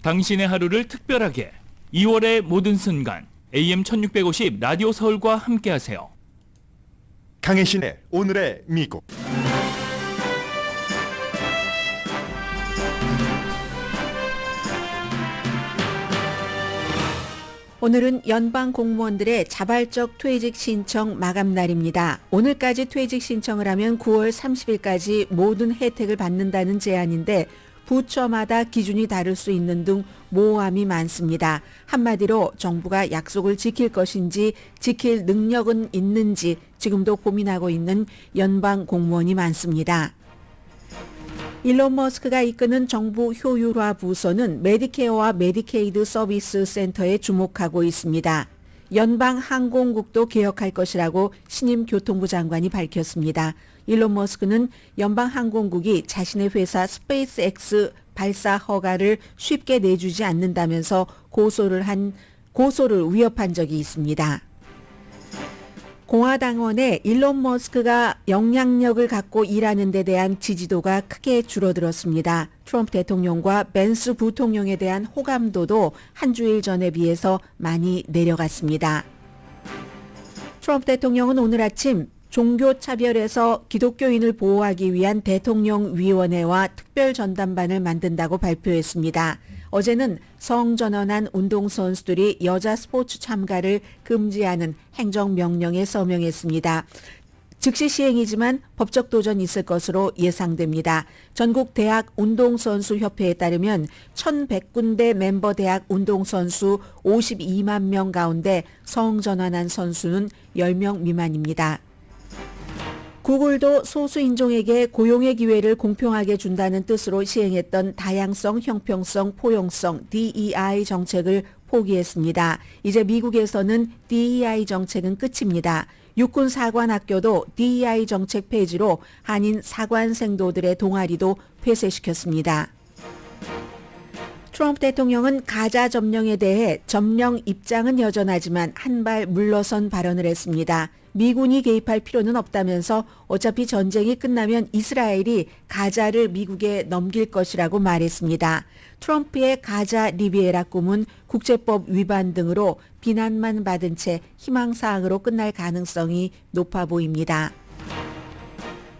당신의 하루를 특별하게 2월의 모든 순간 AM 1650 라디오 서울과 함께하세요. 강혜신의 오늘의 미국. 오늘은 연방 공무원들의 자발적 퇴직 신청 마감 날입니다. 오늘까지 퇴직 신청을 하면 9월 30일까지 모든 혜택을 받는다는 제안인데 부처마다 기준이 다를 수 있는 등 모호함이 많습니다. 한마디로 정부가 약속을 지킬 것인지 지킬 능력은 있는지 지금도 고민하고 있는 연방 공무원이 많습니다. 일론 머스크가 이끄는 정부 효율화 부서는 메디케어와 메디케이드 서비스 센터에 주목하고 있습니다. 연방 항공국도 개혁할 것이라고 신임 교통부 장관이 밝혔습니다. 일론 머스크는 연방 항공국이 자신의 회사 스페이스X 발사 허가를 쉽게 내주지 않는다면서 고소를 위협한 적이 있습니다. 공화당원의 일론 머스크가 영향력을 갖고 일하는 데 대한 지지도가 크게 줄어들었습니다. 트럼프 대통령과 벤스 부통령에 대한 호감도도 한 주일 전에 비해서 많이 내려갔습니다. 트럼프 대통령은 오늘 아침 종교차별에서 기독교인을 보호하기 위한 대통령위원회와 특별전담반을 만든다고 발표했습니다. 어제는 성전환한 운동선수들이 여자 스포츠 참가를 금지하는 행정명령에 서명했습니다. 즉시 시행이지만 법적 도전이 있을 것으로 예상됩니다. 전국 대학 운동선수협회에 따르면 1,100군데 멤버 대학 운동선수 52만 명 가운데 성전환한 선수는 10명 미만입니다. 구글도 소수인종에게 고용의 기회를 공평하게 준다는 뜻으로 시행했던 다양성, 형평성, 포용성 DEI 정책을 포기했습니다. 이제 미국에서는 DEI 정책은 끝입니다. 육군 사관학교도 DEI 정책 폐지로 한인 사관생도들의 동아리도 폐쇄시켰습니다. 트럼프 대통령은 가자 점령에 대해 점령 입장은 여전하지만 한 발 물러선 발언을 했습니다. 미군이 개입할 필요는 없다면서 어차피 전쟁이 끝나면 이스라엘이 가자를 미국에 넘길 것이라고 말했습니다. 트럼프의 가자 리비에라 꿈은 국제법 위반 등으로 비난만 받은 채 희망사항으로 끝날 가능성이 높아 보입니다.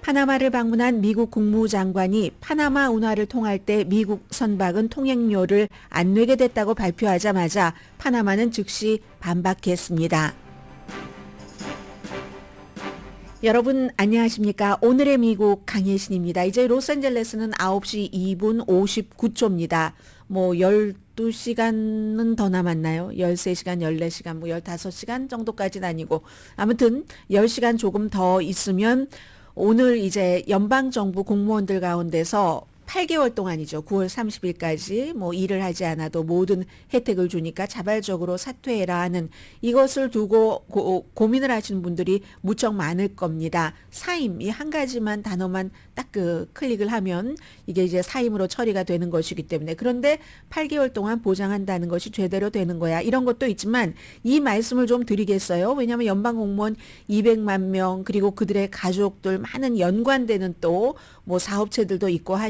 파나마를 방문한 미국 국무장관이 파나마 운하를 통할 때 미국 선박은 통행료를 안 내게 됐다고 발표하자마자 파나마는 즉시 반박했습니다. 여러분 안녕하십니까? 오늘의 미국 강혜신입니다. 이제 로스앤젤레스는 9시 2분 59초입니다. 12시간은 더 남았나요? 13시간, 14시간, 15시간 정도까지는 아니고 아무튼 10시간 조금 더 있으면 오늘 이제 연방정부 공무원들 가운데서 8개월 동안이죠. 9월 30일까지 일을 하지 않아도 모든 혜택을 주니까 자발적으로 사퇴해라 하는 이것을 두고 고민을 하시는 분들이 무척 많을 겁니다. 사임, 이 한 가지만 단어만 딱 클릭을 하면 이게 이제 사임으로 처리가 되는 것이기 때문에 그런데 8개월 동안 보장한다는 것이 제대로 되는 거야. 이런 것도 있지만 이 말씀을 좀 드리겠어요. 왜냐하면 연방 공무원 200만 명 그리고 그들의 가족들 많은 연관되는 또 사업체들도 있고 할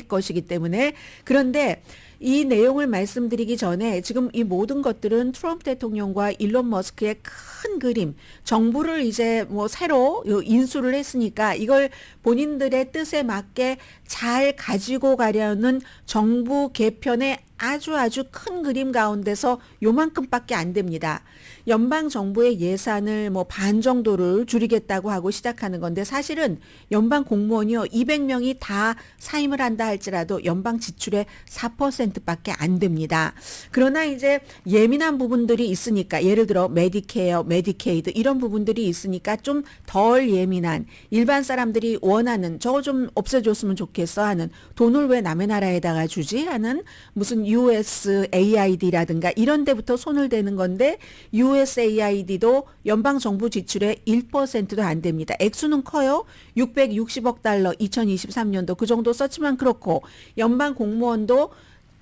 것이기 때문에 그런데 이 내용을 말씀드리기 전에 지금 이 모든 것들은 트럼프 대통령과 일론 머스크의 큰 그림, 정부를 이제 새로 인수를 했으니까 이걸 본인들의 뜻에 맞게 잘 가지고 가려는 정부 개편의 아주 큰 그림 가운데서 요만큼밖에 안 됩니다. 연방 정부의 예산을 반 정도를 줄이겠다고 하고 시작하는 건데 사실은 연방 공무원이요 200명이 다 사임을 한다 할지라도 연방 지출의 4%밖에 안 됩니다. 그러나 이제 예민한 부분들이 있으니까 예를 들어 메디케어, 메디케이드 이런 부분들이 있으니까 좀 덜 예민한 일반 사람들이 원하는 저거 좀 없애줬으면 좋겠어 하는 돈을 왜 남의 나라에다가 주지 하는 무슨 USAID라든가 이런 데부터 손을 대는 건데 USAID도 연방정부 지출의 1%도 안 됩니다. 액수는 커요. 660억 달러 2023년도 그 정도 썼지만 그렇고 연방 공무원도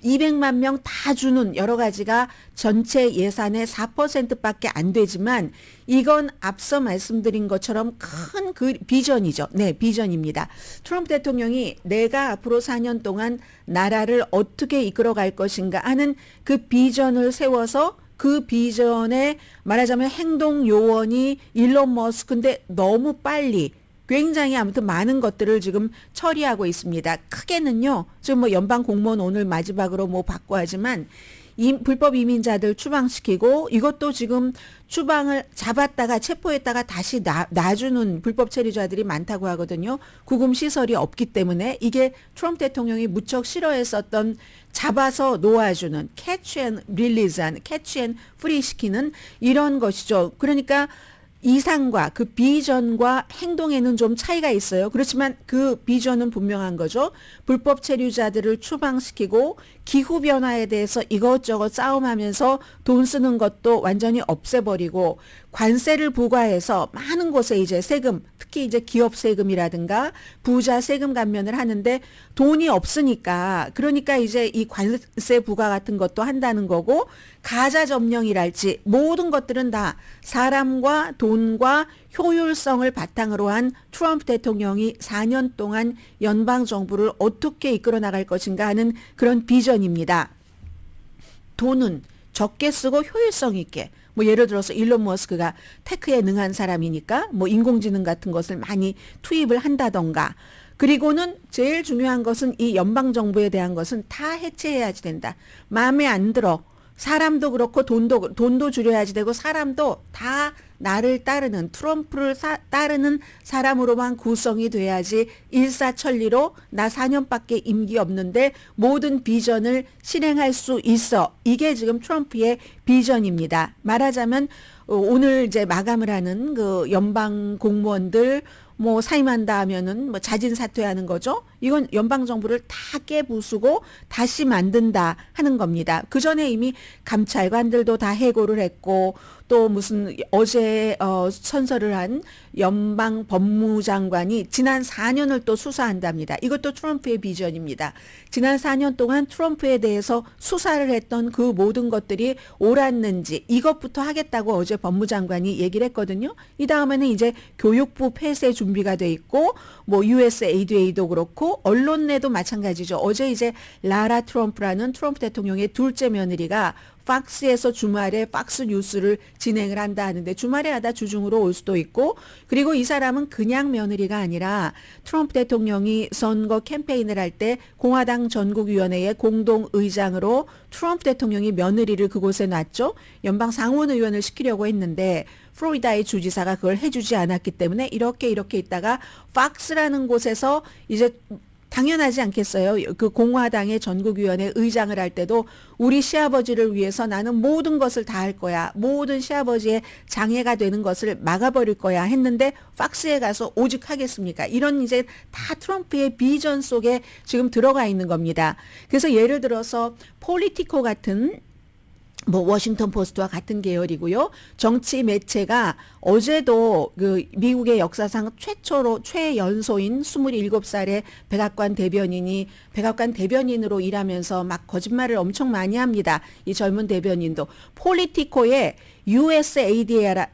200만 명 다 주는 여러 가지가 전체 예산의 4%밖에 안 되지만 이건 앞서 말씀드린 것처럼 큰 그 비전이죠. 네, 비전입니다. 트럼프 대통령이 내가 앞으로 4년 동안 나라를 어떻게 이끌어갈 것인가 하는 그 비전을 세워서 그 비전에 말하자면 행동 요원이 일론 머스크인데 너무 빨리 굉장히 아무튼 많은 것들을 지금 처리하고 있습니다. 크게는요. 지금 뭐 연방 공무원 오늘 마지막으로 뭐 받고 하지만 불법 이민자들 추방시키고 이것도 지금 추방을 잡았다가 체포했다가 다시 놔주는 불법 체류자들이 많다고 하거든요. 구금 시설이 없기 때문에 이게 트럼프 대통령이 무척 싫어했었던 잡아서 놓아주는 캐치 앤 릴리즈한 캐치 앤 프리 시키는 이런 것이죠. 그러니까 이상과 그 비전과 행동에는 좀 차이가 있어요. 그렇지만 그 비전은 분명한 거죠. 불법 체류자들을 추방시키고 기후변화에 대해서 이것저것 싸움하면서 돈 쓰는 것도 완전히 없애버리고 관세를 부과해서 많은 곳에 이제 세금, 특히 이제 기업 세금이라든가 부자 세금 감면을 하는데 돈이 없으니까 그러니까 이제 이 관세 부과 같은 것도 한다는 거고 가자 점령이랄지 모든 것들은 다 사람과 돈과 효율성을 바탕으로 한 트럼프 대통령이 4년 동안 연방 정부를 어떻게 이끌어 나갈 것인가 하는 그런 비전입니다. 돈은 적게 쓰고 효율성 있게 뭐 예를 들어서 일론 머스크가 테크에 능한 사람이니까 뭐 인공지능 같은 것을 많이 투입을 한다던가 그리고는 제일 중요한 것은 이 연방 정부에 대한 것은 다 해체해야지 된다. 마음에 안 들어. 사람도 그렇고 돈도 줄여야지 되고 사람도 다 나를 따르는 트럼프를 따르는 사람으로만 구성이 돼야지 일사천리로 나 4년밖에 임기 없는데 모든 비전을 실행할 수 있어. 이게 지금 트럼프의 비전입니다. 말하자면 오늘 이제 마감을 하는 그 연방 공무원들 뭐 사임한다 하면은 뭐 자진 사퇴하는 거죠. 이건 연방 정부를 다 깨부수고 다시 만든다 하는 겁니다. 그 전에 이미 감찰관들도 다 해고를 했고 또 무슨 어제 선서를 한 연방 법무장관이 지난 4년을 또 수사한답니다. 이것도 트럼프의 비전입니다. 지난 4년 동안 트럼프에 대해서 수사를 했던 그 모든 것들이 옳았는지 이것부터 하겠다고 어제 법무장관이 얘기를 했거든요. 이 다음에는 이제 교육부 폐쇄 준비가 돼 있고 뭐 USAID도 그렇고 언론 내도 마찬가지죠. 어제 이제 라라 트럼프라는 트럼프 대통령의 둘째 며느리가 팍스에서 주말에 팍스 뉴스를 진행을 한다 하는데 주말에 하다 주중으로 올 수도 있고 그리고 이 사람은 그냥 며느리가 아니라 트럼프 대통령이 선거 캠페인을 할 때 공화당 전국위원회의 공동의장으로 트럼프 대통령이 며느리를 그곳에 놨죠. 연방 상원의원을 시키려고 했는데 플로리다의 주지사가 그걸 해주지 않았기 때문에 이렇게 있다가 팍스라는 곳에서 이제 당연하지 않겠어요. 그 공화당의 전국위원회 의장을 할 때도 우리 시아버지를 위해서 나는 모든 것을 다 할 거야. 모든 시아버지의 장애가 되는 것을 막아버릴 거야 했는데 팍스에 가서 오직 하겠습니까? 이런 이제 다 트럼프의 비전 속에 지금 들어가 있는 겁니다. 그래서 예를 들어서 폴리티코 같은 뭐 워싱턴 포스트와 같은 계열이고요. 정치 매체가 어제도 그 미국의 역사상 최초로 최연소인 27살의 백악관 대변인이 백악관 대변인으로 일하면서 막 거짓말을 엄청 많이 합니다. 이 젊은 대변인도 폴리티코의 USAID라는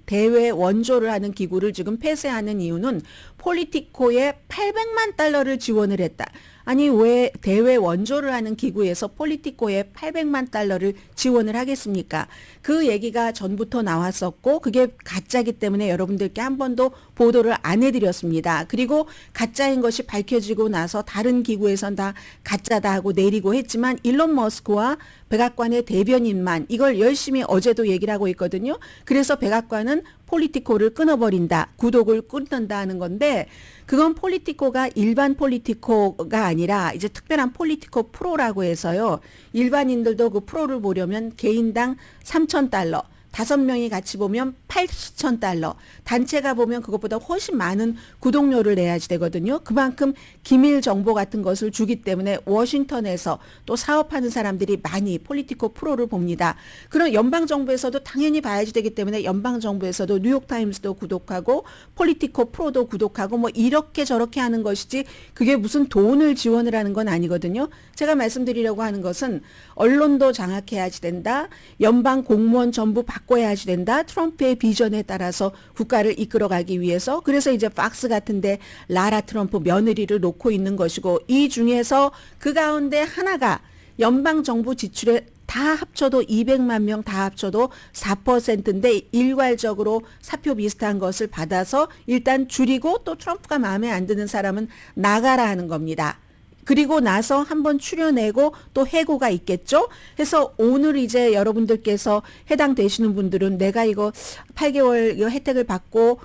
대외 원조를 하는 기구를 지금 폐쇄하는 이유는 폴리티코에 800만 달러를 지원을 했다. 아니 왜 대외 원조를 하는 기구에서 폴리티코에 800만 달러를 지원을 하겠습니까? 그 얘기가 전부터 나왔었고 그게 가짜기 때문에 여러분들께 한 번도 보도를 안 해드렸습니다. 그리고 가짜인 것이 밝혀지고 나서 다른 기구에선 다 가짜다 하고 내리고 했지만 일론 머스크와 백악관의 대변인만 이걸 열심히 어제도 얘기를 하고 있거든요. 그래서 백악관은 폴리티코를 끊어버린다. 구독을 끊는다 하는 건데 그건 폴리티코가 일반 폴리티코가 아니라 이제 특별한 폴리티코 프로라고 해서요. 일반인들도 그 프로를 보려면 개인당 $3,000 5명이 같이 보면 8,000달러, 단체가 보면 그것보다 훨씬 많은 구독료를 내야지 되거든요. 그만큼 기밀 정보 같은 것을 주기 때문에 워싱턴에서 또 사업하는 사람들이 많이 폴리티코 프로를 봅니다. 그럼 연방정부에서도 당연히 봐야지 되기 때문에 연방정부에서도 뉴욕타임스도 구독하고 폴리티코 프로도 구독하고 뭐 이렇게 저렇게 하는 것이지 그게 무슨 돈을 지원을 하는 건 아니거든요. 제가 말씀드리려고 하는 것은 언론도 장악해야지 된다. 연방 공무원 전부 바꿔야지 된다. 트럼프의 비전에 따라서 국가를 이끌어가기 위해서. 그래서 이제 팍스 같은데 라라 트럼프 며느리를 놓고 있는 것이고 이 중에서 그 가운데 하나가 연방 정부 지출에 다 합쳐도 200만 명 다 합쳐도 4%인데 일괄적으로 사표 비슷한 것을 받아서 일단 줄이고 또 트럼프가 마음에 안 드는 사람은 나가라 하는 겁니다. 그리고 나서 한번 추려내고 또 해고가 있겠죠. 해서 오늘 이제 여러분들께서 해당되시는 분들은 내가 이거 8개월 이거 혜택을 받고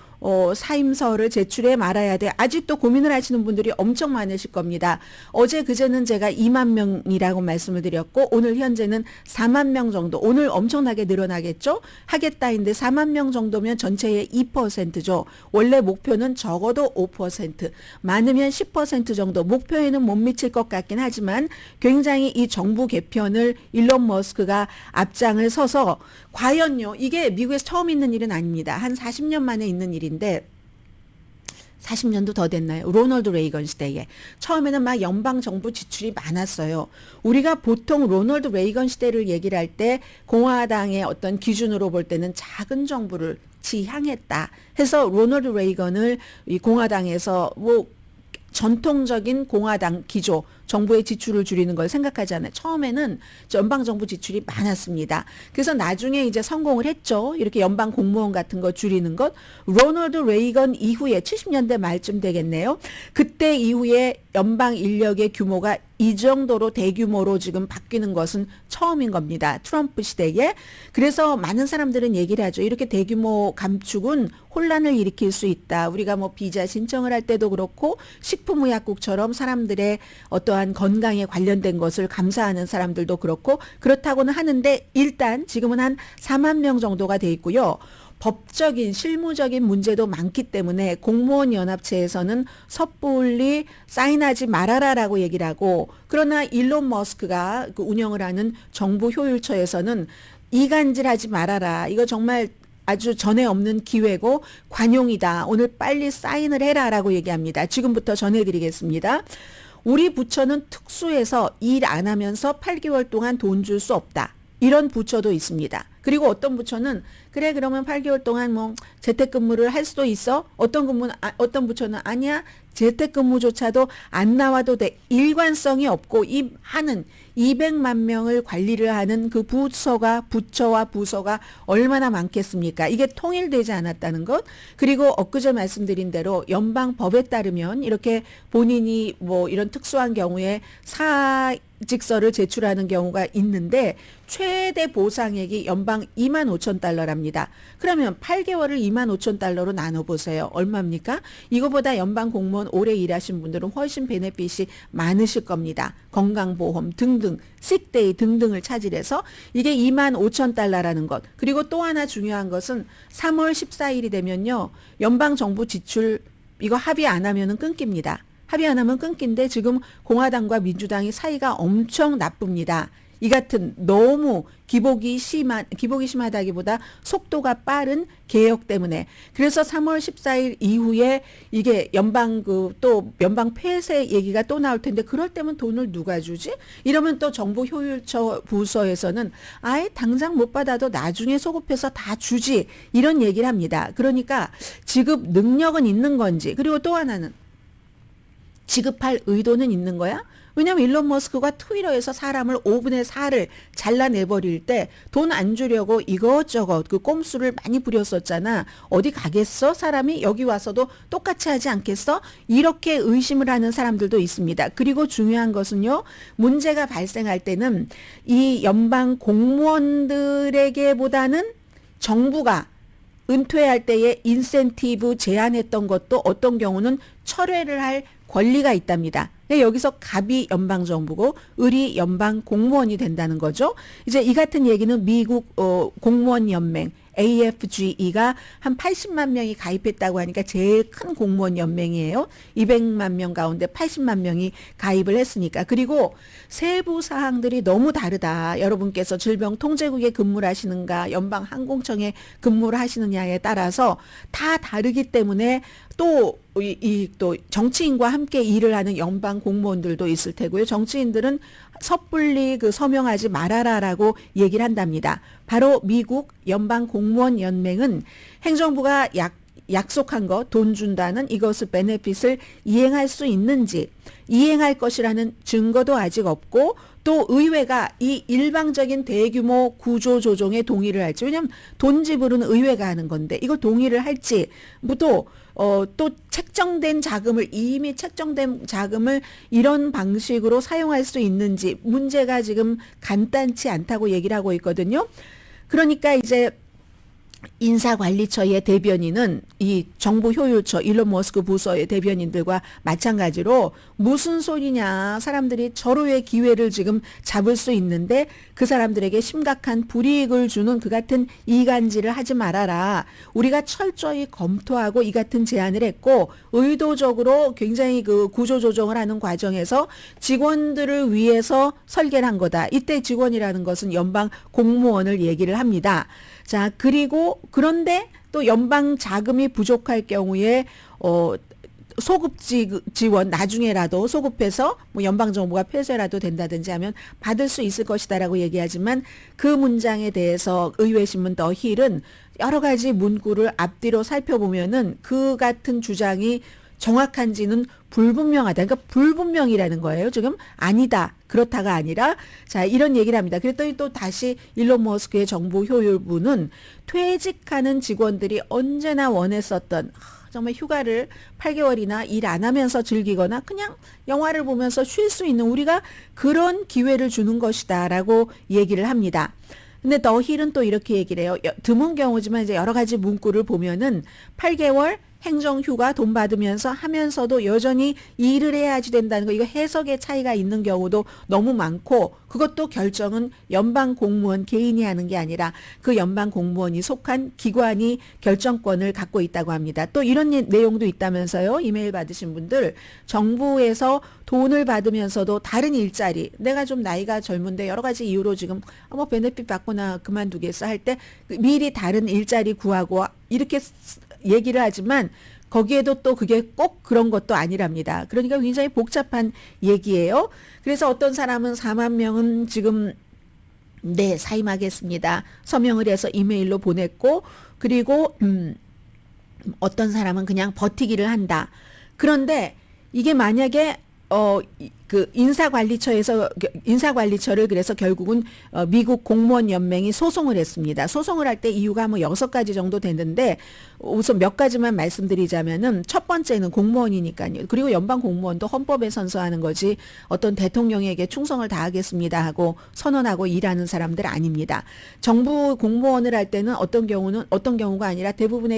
사임서를 제출해 말아야 돼. 아직도 고민을 하시는 분들이 엄청 많으실 겁니다. 어제 그제는 제가 2만 명이라고 말씀을 드렸고 오늘 현재는 4만 명 정도. 오늘 엄청나게 늘어나겠죠. 하겠다인데 4만 명 정도면 전체의 2%죠. 원래 목표는 적어도 5%, 많으면 10% 정도. 목표에는 못 미칠 것 같긴 하지만 굉장히 이 정부 개편을 일론 머스크가 앞장을 서서 과연요. 이게 미국에서 처음 있는 일은 아닙니다. 한 40년 만에 있는 일인데 40년도 더 됐나요? 로널드 레이건 시대에 처음에는 막 연방 정부 지출이 많았어요. 우리가 보통 로널드 레이건 시대를 얘기를 할 때 공화당의 어떤 기준으로 볼 때는 작은 정부를 지향했다 해서 로널드 레이건을 이 공화당에서 뭐 전통적인 공화당 기조 정부의 지출을 줄이는 걸 생각하잖아요. 처음에는 연방정부 지출이 많았습니다. 그래서 나중에 이제 성공을 했죠. 이렇게 연방 공무원 같은 거 줄이는 것. 로널드 레이건 이후에 70년대 말쯤 되겠네요. 그때 이후에 연방 인력의 규모가 이 정도로 대규모로 지금 바뀌는 것은 처음인 겁니다. 트럼프 시대에. 그래서 많은 사람들은 얘기를 하죠. 이렇게 대규모 감축은 혼란을 일으킬 수 있다. 우리가 뭐 비자 신청을 할 때도 그렇고 식품의약국처럼 사람들의 어떠한 건강에 관련된 것을 감사하는 사람들도 그렇고 그렇다고는 하는데 일단 지금은 한 4만 명 정도가 돼 있고요. 법적인 실무적인 문제도 많기 때문에 공무원 연합체에서는 섣불리 사인하지 말아라라고 얘기를 하고 그러나 일론 머스크가 그 운영을 하는 정부 효율처에서는 이간질하지 말아라. 이거 정말 아주 전에 없는 기회고 관용이다. 오늘 빨리 사인을 해라라고 얘기합니다. 지금부터 전해드리겠습니다. 우리 부처는 특수해서 일 안 하면서 8개월 동안 돈 줄 수 없다. 이런 부처도 있습니다. 그리고 어떤 부처는 그래 그러면 8개월 동안 뭐 재택근무를 할 수도 있어. 어떤 부처는 아니야. 재택근무조차도 안 나와도 돼. 일관성이 없고 이 많은 200만 명을 관리를 하는 그 부처와 부서가 얼마나 많겠습니까? 이게 통일되지 않았다는 것. 그리고 엊그제 말씀드린 대로 연방법에 따르면 이렇게 본인이 뭐 이런 특수한 경우에 사직서를 제출하는 경우가 있는데 최대 보상액이 연방 25,000달러랍니다. 그러면 8개월을 25,000달러로 나눠보세요. 얼마입니까? 이거보다 연방 공무원 오래 일하신 분들은 훨씬 베네핏이 많으실 겁니다. 건강보험 등등, 식데이 등등을 차지해서 이게 25,000달러라는 것. 그리고 또 하나 중요한 것은 3월 14일이 되면요. 연방정부 지출 이거 합의 안 하면은 끊깁니다. 합의 안 하면 끊긴데 지금 공화당과 민주당이 사이가 엄청 나쁩니다. 이 같은 너무 기복이 심하다기보다 속도가 빠른 개혁 때문에 그래서 3월 14일 이후에 이게 연방 또 연방 폐쇄 얘기가 또 나올 텐데 그럴 때면 돈을 누가 주지? 이러면 또 정부 효율처 부서에서는 아예 당장 못 받아도 나중에 소급해서 다 주지 이런 얘기를 합니다. 그러니까 지급 능력은 있는 건지 그리고 또 하나는 지급할 의도는 있는 거야? 왜냐하면 일론 머스크가 트위터에서 사람을 5분의 4를 잘라내버릴 때 돈 안 주려고 이것저것 그 꼼수를 많이 부렸었잖아. 어디 가겠어? 사람이 여기 와서도 똑같이 하지 않겠어? 이렇게 의심을 하는 사람들도 있습니다. 그리고 중요한 것은요. 문제가 발생할 때는 이 연방 공무원들에게보다는 정부가 은퇴할 때에 인센티브 제한했던 것도 어떤 경우는 철회를 할 권리가 있답니다. 여기서 갑이 연방정부고 을이 연방공무원이 된다는 거죠. 이제 이 같은 얘기는 미국 공무원연맹 AFGE가 한 80만 명이 가입했다고 하니까 제일 큰 공무원 연맹이에요. 200만 명 가운데 80만 명이 가입을 했으니까. 그리고 세부 사항들이 너무 다르다. 여러분께서 질병통제국에 근무를 하시는가, 연방항공청에 근무를 하시느냐에 따라서 다 다르기 때문에 또 정치인과 함께 일을 하는 연방 공무원들도 있을 테고요. 정치인들은 섣불리 서명하지 말아라라고 얘기를 한답니다. 바로 미국 연방 공무원 연맹은 행정부가 약속한 거, 돈 준다는 이것을 베네핏을 이행할 수 있는지, 이행할 것이라는 증거도 아직 없고, 또 의회가 이 일방적인 대규모 구조 조정에 동의를 할지, 왜냐하면 돈 지불은 의회가 하는 건데 이거 동의를 할지, 또 이미 책정된 자금을 이런 방식으로 사용할 수 있는지 문제가 지금 간단치 않다고 얘기를 하고 있거든요. 그러니까 이제 인사관리처의 대변인은 이 정보효율처 일론 머스크 부서의 대변인들과 마찬가지로 무슨 소리냐, 사람들이 절호의 기회를 지금 잡을 수 있는데 그 사람들에게 심각한 불이익을 주는 그 같은 이간질을 하지 말아라. 우리가 철저히 검토하고 이 같은 제안을 했고 의도적으로 굉장히 구조조정을 하는 과정에서 직원들을 위해서 설계를 한 거다. 이때 직원이라는 것은 연방 공무원을 얘기를 합니다. 자, 그런데 또 연방 자금이 부족할 경우에 소급 지원 나중에라도 소급해서 연방 정부가 폐쇄라도 된다든지 하면 받을 수 있을 것이다라고 얘기하지만 그 문장에 대해서 의회 신문 더 힐은 여러 가지 문구를 앞뒤로 살펴보면은 그 같은 주장이 정확한지는 불분명하다. 그러니까 불분명이라는 거예요. 지금 아니다. 그렇다가 아니라 자, 이런 얘기를 합니다. 그랬더니 또 다시 일론 머스크의 정보 효율부는 퇴직하는 직원들이 언제나 원했었던 정말 휴가를 8개월이나 일 안 하면서 즐기거나 그냥 영화를 보면서 쉴 수 있는 우리가 그런 기회를 주는 것이다라고 얘기를 합니다. 근데 더 힐은 또 이렇게 얘기를 해요. 드문 경우지만 이제 여러 가지 문구를 보면은 8개월 행정휴가 돈 받으면서 하면서도 여전히 일을 해야지 된다는 거, 이거 해석의 차이가 있는 경우도 너무 많고, 그것도 결정은 연방 공무원 개인이 하는 게 아니라 그 연방 공무원이 속한 기관이 결정권을 갖고 있다고 합니다. 또 이런 내용도 있다면서요. 이메일 받으신 분들, 정부에서 돈을 받으면서도 다른 일자리, 내가 좀 나이가 젊은데 여러 가지 이유로 지금 베네핏 받거나 그만두겠어 할 때 미리 다른 일자리 구하고 이렇게 얘기를 하지만 거기에도 또 그게 꼭 그런 것도 아니랍니다. 그러니까 굉장히 복잡한 얘기예요. 그래서 어떤 사람은 4만 명은 지금 사임하겠습니다. 서명을 해서 이메일로 보냈고, 그리고 어떤 사람은 그냥 버티기를 한다. 그런데 이게 만약에 인사관리처를 그래서 결국은 미국 공무원 연맹이 소송을 했습니다. 소송을 할 때 이유가 6가지 정도 됐는데 우선 몇 가지만 말씀드리자면은 첫 번째는 공무원이니까요. 그리고 연방 공무원도 헌법에 선서하는 거지 어떤 대통령에게 충성을 다하겠습니다 하고 선언하고 일하는 사람들 아닙니다. 정부 공무원을 할 때는 어떤 경우가 아니라 대부분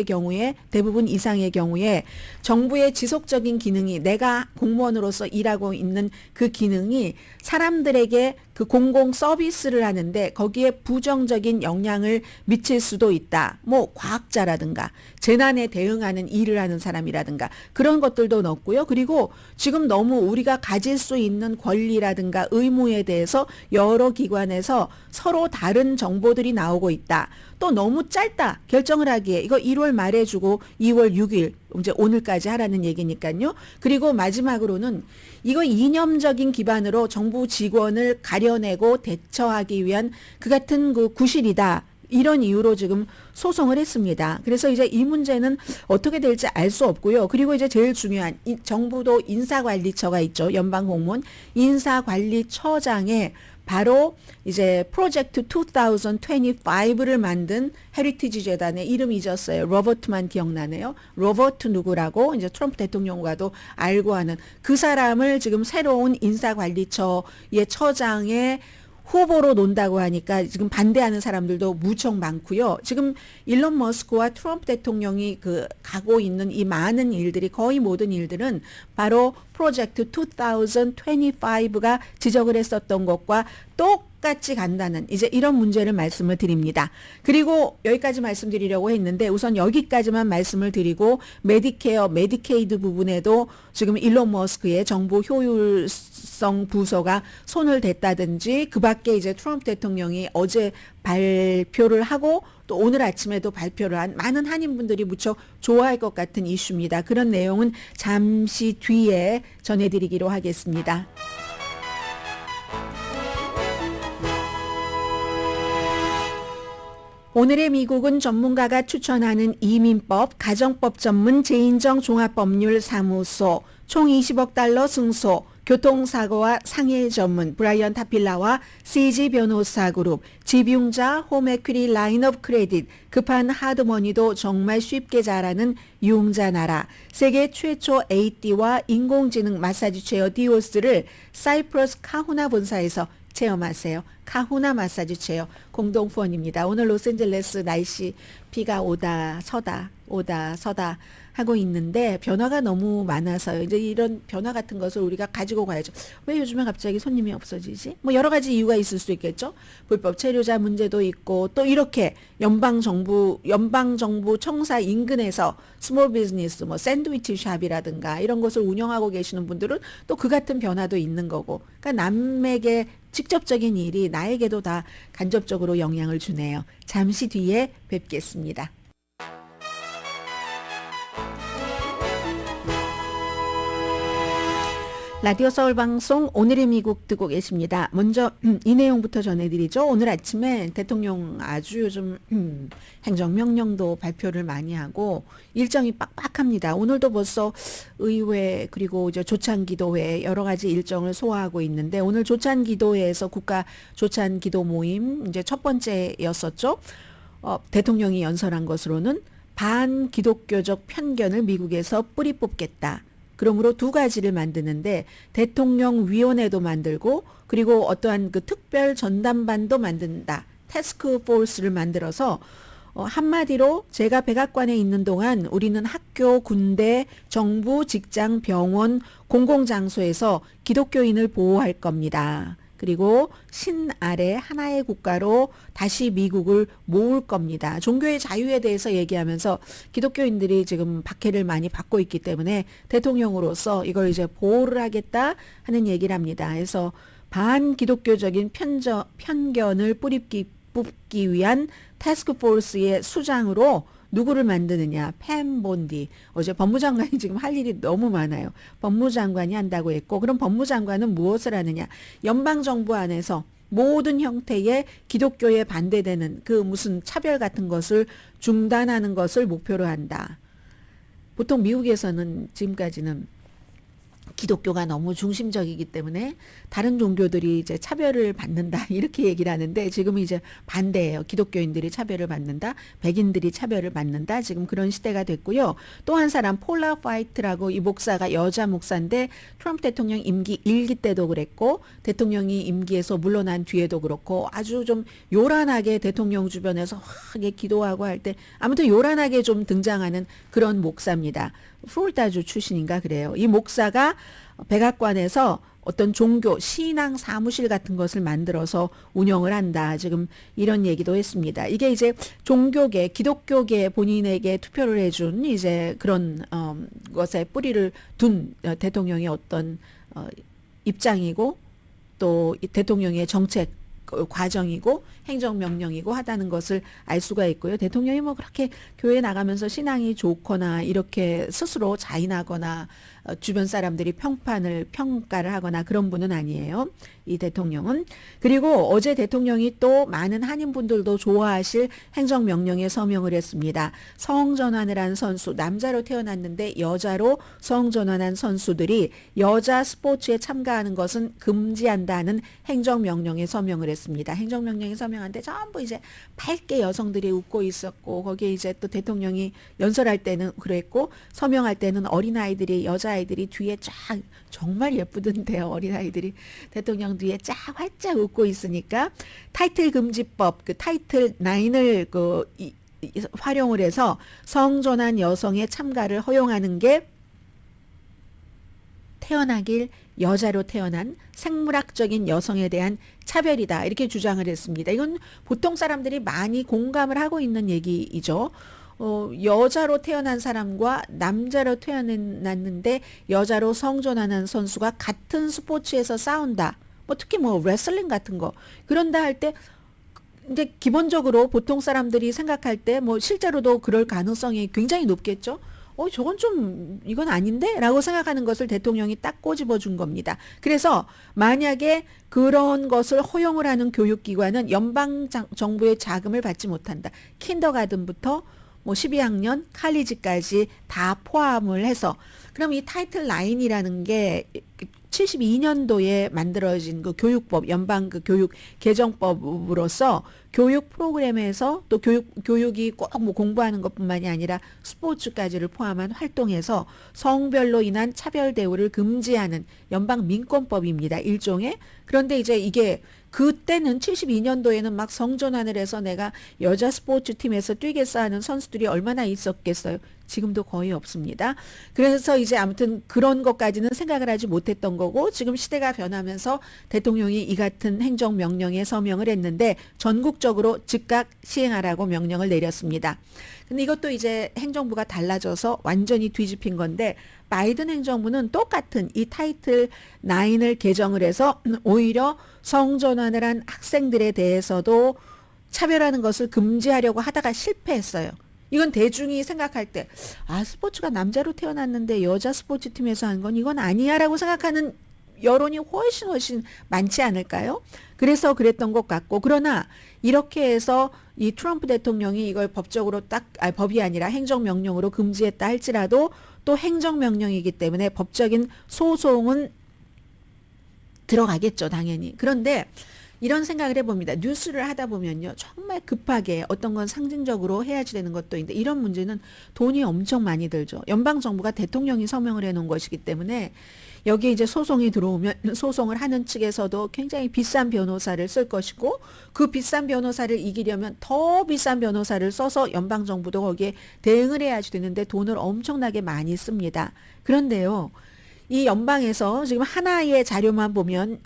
이상의 경우에 정부의 지속적인 기능이, 내가 공무원으로서 일하고 있는 그 기능이 사람들에게 그 공공 서비스를 하는데 거기에 부정적인 영향을 미칠 수도 있다. 과학자라든가 재난에 대응하는 일을 하는 사람이라든가 그런 것들도 넣고요. 그리고 지금 너무 우리가 가질 수 있는 권리라든가 의무에 대해서 여러 기관에서 서로 다른 정보들이 나오고 있다. 또 너무 짧다. 결정을 하기에 이거 1월 말에 주고 2월 6일 이제 오늘까지 하라는 얘기니까요. 그리고 마지막으로는 이거 이념적인 기반으로 정부 직원을 가려내고 대처하기 위한 그 같은 구실이다. 이런 이유로 지금 소송을 했습니다. 그래서 이제 이 문제는 어떻게 될지 알 수 없고요. 그리고 이제 제일 중요한 정부도 인사관리처가 있죠. 연방공무원 인사관리처장에 바로 이제 프로젝트 2025를 만든 헤리티지 재단의 이름 잊었어요. 로버트만 기억나네요. 로버트 누구라고 이제 트럼프 대통령과도 알고 하는 그 사람을 지금 새로운 인사관리처의 처장에 후보로 논다고 하니까 지금 반대하는 사람들도 무척 많고요. 지금 일론 머스크와 트럼프 대통령이 가고 있는 이 많은 일들이 거의 모든 일들은 바로 프로젝트 2025가 지적을 했었던 것과 똑같이 간다는 이제 이런 문제를 말씀을 드립니다. 그리고 여기까지 말씀드리려고 했는데 우선 여기까지만 말씀을 드리고 메디케어, 메디케이드 부분에도 지금 일론 머스크의 정보 효율성 부서가 손을 댔다든지 그 밖에 이제 트럼프 대통령이 어제 발표를 하고 또 오늘 아침에도 발표를 한 많은 한인분들이 무척 좋아할 것 같은 이슈입니다. 그런 내용은 잠시 뒤에 전해드리기로 하겠습니다. 오늘의 미국은 전문가가 추천하는 이민법, 가정법 전문 재인정 종합법률사무소, 총 20억 달러 승소, 교통사고와 상해 전문 브라이언 타필라와 CG 변호사 그룹, 집융자 홈에퀴리 라인 오브 크레딧, 급한 하드머니도 정말 쉽게 잘하는 융자 나라, 세계 최초 AD와 인공지능 마사지 체어 디오스를 사이프러스 카후나 본사에서 체험하세요. 카후나 마사지 체어 공동 후원입니다. 오늘 로스앤젤레스 날씨 비가 오다 서다 오다 서다 하고 있는데 변화가 너무 많아서요. 이제 이런 변화 같은 것을 우리가 가지고 가야죠. 왜 요즘에 갑자기 손님이 없어지지? 뭐 여러 가지 이유가 있을 수 있겠죠. 불법 체류자 문제도 있고 또 이렇게 연방정부 청사 인근에서 스몰 비즈니스 뭐 샌드위치 샵이라든가 이런 것을 운영하고 계시는 분들은 또 그 같은 변화도 있는 거고. 그러니까 남에게 직접적인 일이 나에게도 다 간접적으로 영향을 주네요. 잠시 뒤에 뵙겠습니다. 라디오 서울 방송 오늘의 미국 듣고 계십니다. 먼저 이 내용부터 전해드리죠. 오늘 아침에 대통령 아주 요즘 행정명령도 발표를 많이 하고 일정이 빡빡합니다. 오늘도 벌써 의회 그리고 이제 조찬기도회 여러 가지 일정을 소화하고 있는데 오늘 조찬기도회에서 국가 조찬기도 모임 이제 첫 번째였었죠. 대통령이 연설한 것으로는 반기독교적 편견을 미국에서 뿌리 뽑겠다. 그러므로 두 가지를 만드는데 대통령위원회도 만들고 그리고 어떠한 그 특별 전담반도 만든다. 태스크 포스를 만들어서 한마디로 제가 백악관에 있는 동안 우리는 학교, 군대, 정부, 직장, 병원, 공공장소에서 기독교인을 보호할 겁니다. 그리고 신 아래 하나의 국가로 다시 미국을 모을 겁니다. 종교의 자유에 대해서 얘기하면서 기독교인들이 지금 박해를 많이 받고 있기 때문에 대통령으로서 이걸 이제 보호를 하겠다 하는 얘기를 합니다. 그래서 반기독교적인 편견을 뽑기 위한 태스크포스의 수장으로 누구를 만드느냐? 팸 본디. 어제 법무장관이 지금 할 일이 너무 많아요. 법무장관이 한다고 했고 그럼 법무장관은 무엇을 하느냐? 연방정부 안에서 모든 형태의 기독교에 반대되는 그 무슨 차별 같은 것을 중단하는 것을 목표로 한다. 보통 미국에서는 지금까지는 기독교가 너무 중심적이기 때문에 다른 종교들이 이제 차별을 받는다 이렇게 얘기를 하는데 지금은 이제 반대예요. 기독교인들이 차별을 받는다. 백인들이 차별을 받는다. 지금 그런 시대가 됐고요. 또 한 사람 폴라 화이트라고 이 목사가 여자 목사인데 트럼프 대통령 임기 1기 때도 그랬고 대통령이 임기에서 물러난 뒤에도 그렇고 아주 좀 요란하게 대통령 주변에서 확하게 기도하고 할 때 아무튼 요란하게 좀 등장하는 그런 목사입니다. 플로리다주 출신인가 그래요. 이 목사가 백악관에서 어떤 종교, 신앙 사무실 같은 것을 만들어서 운영을 한다. 지금 이런 얘기도 했습니다. 이게 이제 종교계, 기독교계 본인에게 투표를 해준 이제 그런 것에 뿌리를 둔 대통령의 어떤 입장이고 또 대통령의 정책 과정이고 행정명령이고 하다는 것을 알 수가 있고요. 대통령이 뭐 그렇게 교회 나가면서 신앙이 좋거나 이렇게 스스로 자인하거나 주변 사람들이 평가를 하거나 그런 분은 아니에요. 이 대통령은. 그리고 어제 대통령이 또 많은 한인분들도 좋아하실 행정명령에 서명을 했습니다. 성전환을 한 선수, 남자로 태어났는데 여자로 성전환한 선수들이 여자 스포츠에 참가하는 것은 금지한다는 행정명령에 서명을 했습니다. 행정명령에서 서명한데 전부 이제 밝게 여성들이 웃고 있었고 거기에 이제 또 대통령이 연설할 때는 그랬고 서명할 때는 어린아이들이 여자아이들이 뒤에 쫙 정말 예쁘던데요. 어린아이들이 대통령 뒤에 쫙 활짝 웃고 있으니까 타이틀 금지법 그 타이틀 9을 활용을 해서 성전환 여성의 참가를 허용하는 게 태어나길 여자로 태어난 생물학적인 여성에 대한 차별이다. 이렇게 주장을 했습니다. 이건 보통 사람들이 많이 공감을 하고 있는 얘기이죠. 여자로 태어난 사람과 남자로 태어났는데 여자로 성전환한 선수가 같은 스포츠에서 싸운다. 뭐 특히 뭐 레슬링 같은 거. 그런다 할 때 이제 기본적으로 보통 사람들이 생각할 때 뭐 실제로도 그럴 가능성이 굉장히 높겠죠. 저건 좀 이건 아닌데? 라고 생각하는 것을 대통령이 딱 꼬집어 준 겁니다. 그래서 만약에 그런 것을 허용을 하는 교육기관은 연방정부의 자금을 받지 못한다. 킨더가든부터 뭐 12학년 칼리지까지 다 포함을 해서 그럼 이 타이틀 9이라는 게 72년도에 만들어진 그 교육법, 연방 그 교육 개정법으로서 교육 프로그램에서 또 교육이 꼭 뭐 공부하는 것뿐만이 아니라 스포츠까지를 포함한 활동에서 성별로 인한 차별 대우를 금지하는 연방 민권법입니다. 일종의. 그런데 이제 이게 그때는 72년도에는 막 성전환을 해서 내가 여자 스포츠 팀에서 뛰겠어 하는 선수들이 얼마나 있었겠어요. 지금도 거의 없습니다. 그래서 이제 아무튼 그런 것까지는 생각을 하지 못했던 거고 지금 시대가 변하면서 대통령이 이 같은 행정명령에 서명을 했는데 전국적으로 즉각 시행하라고 명령을 내렸습니다. 근데 이것도 이제 행정부가 달라져서 완전히 뒤집힌 건데 바이든 행정부는 똑같은 이 타이틀 9을 개정을 해서 오히려 성전환을 한 학생들에 대해서도 차별하는 것을 금지하려고 하다가 실패했어요. 이건 대중이 생각할 때 스포츠가 남자로 태어났는데 여자 스포츠팀에서 한 건 이건 아니야 라고 생각하는 여론이 훨씬 많지 않을까요? 그래서 그랬던 것 같고 그러나 이렇게 해서 이 트럼프 대통령이 이걸 법적으로 법이 아니라 행정명령으로 금지했다 할지라도 또 행정명령이기 때문에 법적인 소송은 들어가겠죠, 당연히. 그런데 이런 생각을 해봅니다. 뉴스를 하다 보면요. 정말 급하게 어떤 건 상징적으로 해야지 되는 것도 있는데 이런 문제는 돈이 엄청 많이 들죠. 연방정부가 대통령이 서명을 해놓은 것이기 때문에 여기에 이제 소송이 들어오면 소송을 하는 측에서도 굉장히 비싼 변호사를 쓸 것이고 그 비싼 변호사를 이기려면 더 비싼 변호사를 써서 연방정부도 거기에 대응을 해야지 되는데 돈을 엄청나게 많이 씁니다. 그런데요. 이 연방에서 지금 하나의 자료만 보면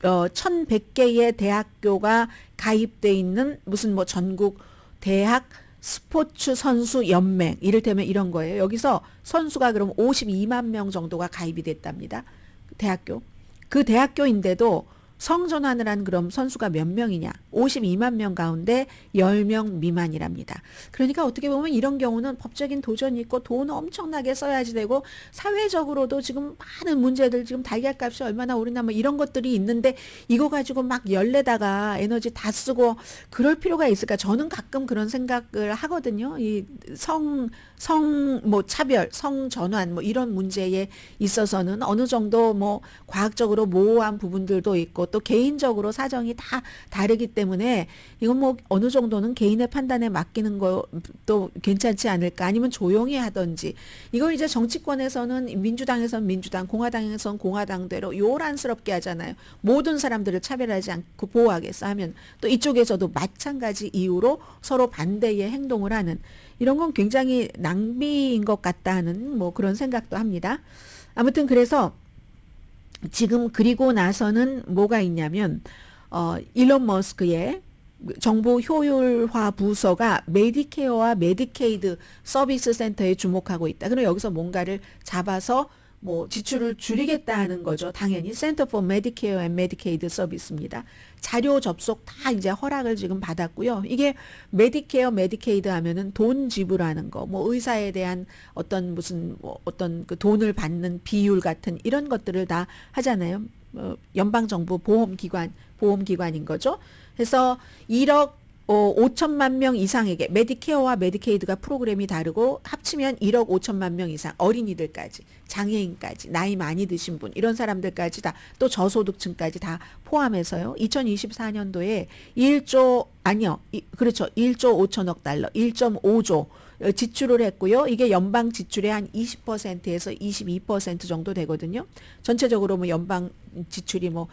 1100개의 대학교가 가입돼 있는 무슨 뭐 전국 대학 스포츠 선수 연맹 이를테면 이런 거예요. 여기서 선수가 그럼 52만 명 정도가 가입이 됐답니다. 대학교. 그 대학교인데도 성전환을 한 그럼 선수가 몇 명이냐? 52만 명 가운데 10명 미만이랍니다. 그러니까 어떻게 보면 이런 경우는 법적인 도전이 있고 돈 엄청나게 써야지 되고 사회적으로도 지금 많은 문제들 지금 달걀값이 얼마나 오르나 뭐 이런 것들이 있는데 이거 가지고 막 열내다가 에너지 다 쓰고 그럴 필요가 있을까? 저는 가끔 그런 생각을 하거든요. 이 뭐 차별, 성전환 뭐 이런 문제에 있어서는 어느 정도 뭐 과학적으로 모호한 부분들도 있고 또 개인적으로 사정이 다 다르기 때문에 이건 뭐 어느 정도는 개인의 판단에 맡기는 것도 괜찮지 않을까 아니면 조용히 하든지 이걸 이제 정치권에서는 민주당에서는 민주당, 공화당에서는 공화당대로 요란스럽게 하잖아요. 모든 사람들을 차별하지 않고 보호하겠어 하면 또 이쪽에서도 마찬가지 이유로 서로 반대의 행동을 하는 이런 건 굉장히 낭비인 것 같다 하는 뭐 그런 생각도 합니다. 아무튼 그래서 지금 그리고 나서는 뭐가 있냐면 일론 머스크의 정부 효율화 부서가 메디케어와 메디케이드 서비스 센터에 주목하고 있다. 그럼 여기서 뭔가를 잡아서 뭐 지출을 줄이겠다 하는 거죠. 당연히 Center for Medicare and Medicaid 서비스입니다. 자료 접속 다 이제 허락을 지금 받았고요. 이게 메디케어, 메디케이드 하면은 돈 지불하는 거, 뭐 의사에 대한 어떤 무슨 뭐 어떤 그 돈을 받는 비율 같은 이런 것들을 다 하잖아요. 연방정부 보험기관인 거죠. 그래서 1억 5천만 명 이상에게 메디케어와 메디케이드가 프로그램이 다르고 합치면 1억 5천만 명 이상 어린이들까지 장애인까지 나이 많이 드신 분 이런 사람들까지 다 또 저소득층까지 다 포함해서요. 2024년도에 1조 5천억 달러 1.5조 지출을 했고요. 이게 연방 지출의 한 20%에서 22% 정도 되거든요. 전체적으로 뭐 연방 지출이 뭐